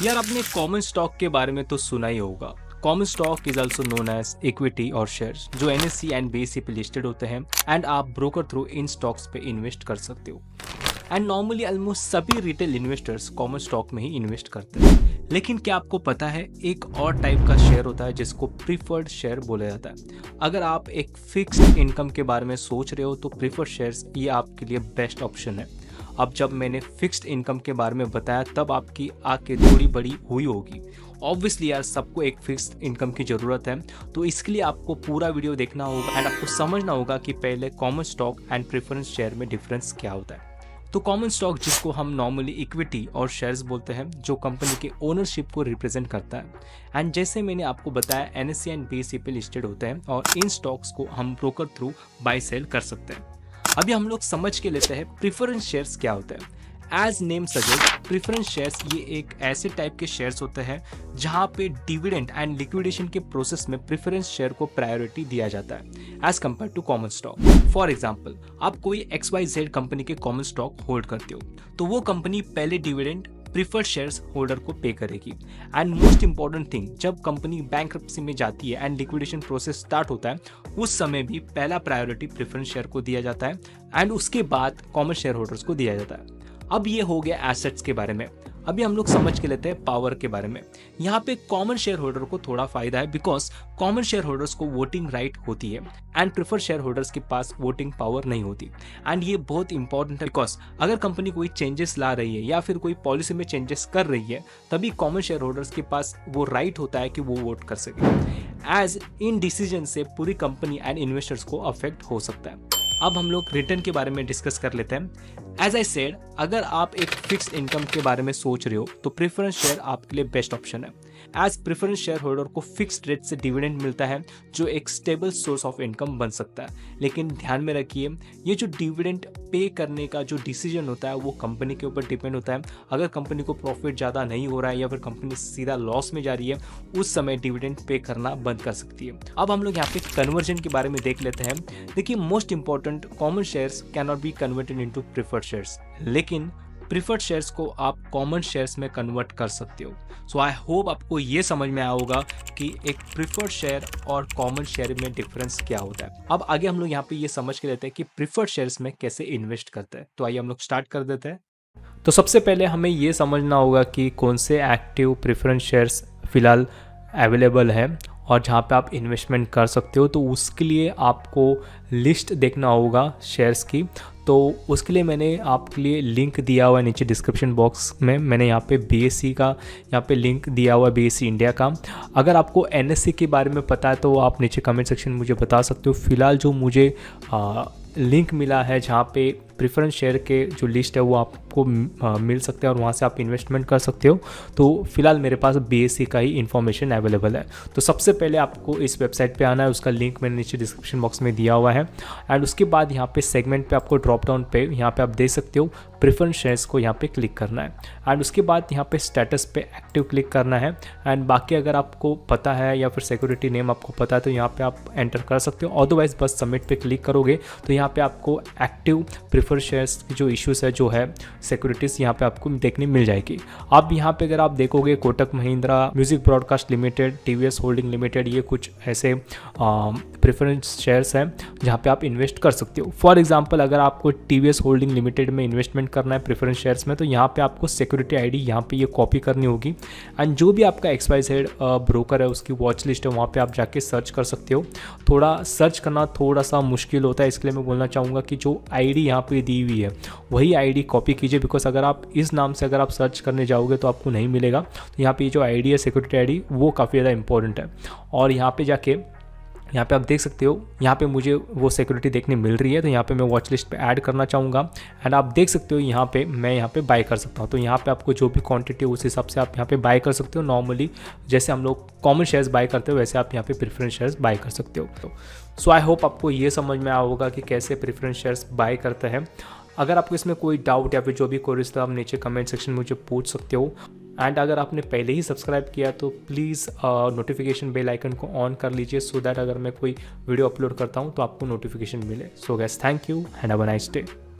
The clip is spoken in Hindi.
यार आपने कॉमन स्टॉक के बारे में तो सुना ही होगा। Common stock is also known as equity और शेयर्स जो एनएससी एंड बीएसई पे लिस्टेड होते हैं एंड आप ब्रोकर थ्रू इन स्टॉक्स पे इन्वेस्ट कर सकते हो। एंड नॉर्मली ऑलमोस्ट सभी रिटेल इन्वेस्टर्स कॉमन स्टॉक में ही इन्वेस्ट करते हैं। लेकिन क्या आपको पता है एक और टाइप का शेयर होता है जिसको प्रीफर्ड शेयर बोला जाता है। अगर आप एक फिक्स्ड इनकम के बारे में सोच रहे हो तो प्रीफर्ड शेयर्स ये आपके लिए बेस्ट ऑप्शन है। अब जब मैंने फिक्स्ड इनकम के बारे में बताया तब आपकी आंखें थोड़ी बड़ी हुई होगी। ऑब्वियसली यार सबको एक फिक्स्ड इनकम की ज़रूरत है, तो इसके लिए आपको पूरा वीडियो देखना होगा एंड आपको समझना होगा कि पहले common stock and preference share में डिफरेंस क्या होता है। तो कॉमन स्टॉक जिसको हम नॉर्मली इक्विटी और शेयर्स बोलते हैं जो कंपनी के ओनरशिप को रिप्रेजेंट करता है एंड जैसे मैंने आपको बताया एनएससी एंड बीएसई पे लिस्टेड होते हैं और इन स्टॉक्स को हम ब्रोकर थ्रू बाय सेल कर सकते हैं। अभी हम लोग समझ के लेते हैं प्रेफरेंस शेयर्स क्या होते हैं। As name suggest preference shares ये एक ऐसे टाइप के शेयर्स होते हैं जहां पे डिविडेंड एंड लिक्विडेशन के प्रोसेस में प्रेफरेंस शेयर को प्रायोरिटी दिया जाता है as compare to common stock. For example आप कोई XYZ कंपनी के कॉमन स्टॉक होल्ड करते हो तो वो कंपनी पहले डिविडेंड प्रीफर्ड शेयर्स होल्डर को पे करेगी एंड मोस्ट इंपॉर्टेंट थिंग जब कंपनी बैंकरप्सी में जाती है एंड लिक्विडेशन प्रोसेस स्टार्ट होता है उस समय भी पहला प्रायोरिटी प्रेफरेंस शेयर को दिया जाता है एंड उसके बाद कॉमन शेयर होल्डर्स को दिया जाता है। अब ये हो गया एसेट्स के बारे में। अभी हम लोग समझ के लेते हैं पावर के बारे में। यहाँ पे कॉमन शेयर होल्डर को थोड़ा फायदा है बिकॉज कॉमन शेयर होल्डर्स को वोटिंग राइट होती है एंड प्रेफर्ड शेयर होल्डर्स के पास वोटिंग पावर नहीं होती। एंड ये बहुत इंपॉर्टेंट है बिकॉज अगर कंपनी कोई चेंजेस ला रही है या फिर कोई पॉलिसी में चेंजेस कर रही है तभी कॉमन शेयर होल्डर्स के पास वो राइट होता है कि वो वोट कर सके। एज इन डिसीजन से पूरी कंपनी एंड इन्वेस्टर्स को अफेक्ट हो सकता है। अब हम लोग रिटर्न के बारे में डिस्कस कर लेते हैं। एज आई सेड अगर आप एक फिक्स्ड इनकम के बारे में सोच रहे हो तो प्रेफरेंस शेयर आपके लिए बेस्ट ऑप्शन है। एज प्रेफरेंस शेयर होल्डर को फिक्स्ड रेट से डिविडेंड मिलता है जो एक स्टेबल सोर्स ऑफ इनकम बन सकता है। लेकिन ध्यान में रखिए ये जो डिविडेंड पे करने का जो डिसीजन होता है वो कंपनी के ऊपर डिपेंड होता है। अगर कंपनी को प्रॉफिट ज़्यादा नहीं हो रहा है या फिर कंपनी सीधा लॉस में जा रही है उस समय डिविडेंड पे करना बंद कर सकती है। अब हम लोग यहाँ पे कन्वर्जन के बारे में देख लेते हैं। देखिए most important common shares can not be converted into preferred shares, लेकिन प्रीफर्ड शेयर्स को आप कॉमन शेयर्स में कन्वर्ट कर सकते हो। सो आई होप आपको ये समझ में आया होगा कि एक प्रीफर्ड शेयर और कॉमन शेयर में डिफरेंस क्या होता है। अब आगे हम लोग यहाँ पे ये समझ के लेते हैं कि प्रीफर्ड शेयर्स में कैसे इन्वेस्ट करते हैं। तो आइए हम लोग स्टार्ट कर देते हैं। तो सबसे पहले हमें ये समझना होगा कि कौन से एक्टिव प्रेफरेंस शेयर्स फिलहाल अवेलेबल है और जहाँ पे आप इन्वेस्टमेंट कर सकते हो। तो उसके लिए आपको लिस्ट देखना होगा शेयर्स की। तो उसके लिए मैंने आपके लिए लिंक दिया हुआ है नीचे डिस्क्रिप्शन बॉक्स में। मैंने यहाँ पे BSE का यहाँ पे लिंक दिया हुआ है, BSE इंडिया का। अगर आपको NSE के बारे में पता है तो आप नीचे कमेंट सेक्शन में मुझे बता सकते हो। फिलहाल जो मुझे लिंक मिला है जहाँ पे प्रेफरेंस शेयर के जो लिस्ट है वो आपको मिल सकते हैं और वहाँ से आप इन्वेस्टमेंट कर सकते हो। तो फिलहाल मेरे पास BSE का ही इन्फॉर्मेशन अवेलेबल है। तो सबसे पहले आपको इस वेबसाइट पे आना है, उसका लिंक मैंने नीचे डिस्क्रिप्शन बॉक्स में दिया हुआ है। एंड उसके बाद यहाँ पे सेगमेंट पे आपको ड्रॉप डाउन पे यहाँ पे आप देख सकते हो प्रेफरेंस शेयर्स को यहाँ पे क्लिक करना है। एंड उसके बाद यहाँ पे स्टेटस पे एक्टिव क्लिक करना है। एंड बाकी अगर आपको पता है या फिर सिक्योरिटी नेम आपको पता है तो यहाँ पे आप एंटर कर सकते हो। अदरवाइज बस सबमिट पे क्लिक करोगे तो यहाँ पे आपको एक्टिव प्रेफरेंस शेयर्स की जो इश्यूज है जो है सिक्योरिटीज यहाँ पे आपको देखने मिल जाएगी। अब यहाँ पे अगर आप देखोगे Kotak Mahindra, music broadcast limited, TVS holding limited, ये कुछ ऐसे प्रेफरेंस शेयर्स हैं जहाँ पे आप इन्वेस्ट कर सकते हो। फॉर एग्जांपल अगर आपको TVS होल्डिंग लिमिटेड में इन्वेस्टमेंट करना है प्रेफरेंस शेयर्स में तो यहाँ पे आपको सिक्योरिटी ID यहाँ पे ये कॉपी करनी होगी। एंड जो भी आपका XYZ ब्रोकर है उसकी वॉच लिस्ट है वहाँ पे आप जाके सर्च कर सकते हो। थोड़ा सर्च करना थोड़ा सा मुश्किल होता है, इसके लिए मैं बोलना चाहूँगा कि जो ID यहाँ पे दी हुई है वही ID कॉपी कीजिए बिकॉज अगर आप इस नाम से अगर आप सर्च करने जाओगे तो आपको नहीं मिलेगा। तो यहाँ पे जो ID है सिक्योरिटी ID वो काफ़ी ज़्यादा इंपॉर्टेंट है। और यहाँ पे जाके यहाँ पे आप देख सकते हो यहाँ पे मुझे वो सिक्योरिटी देखने मिल रही है तो यहाँ पे मैं वॉच लिस्ट पे ऐड करना चाहूँगा। एंड आप देख सकते हो यहाँ पे मैं यहाँ पे बाय कर सकता हूँ। तो यहाँ पे आपको जो भी क्वांटिटी है उस हिसाब से आप यहाँ पे बाय कर सकते हो। नॉर्मली जैसे हम लोग कॉमन शेयर्स बाय करते हो वैसे आप यहाँ पे प्रेफरेंस शेयर्स बाय कर सकते हो। सो आई होप आपको ये समझ में आया होगा कि कैसे प्रेफरेंस शेयर्स बाय करते हैं। अगर आपको इसमें कोई डाउट या फिर जो भी क्वेरीज था आप नीचे कमेंट सेक्शन में मुझे पूछ सकते हो। एंड अगर आपने पहले ही सब्सक्राइब किया तो प्लीज़ नोटिफिकेशन बेल आइकन को ऑन कर लीजिए सो दैट अगर मैं कोई वीडियो अपलोड करता हूँ तो आपको नोटिफिकेशन मिले। So guys thank you and have a nice day.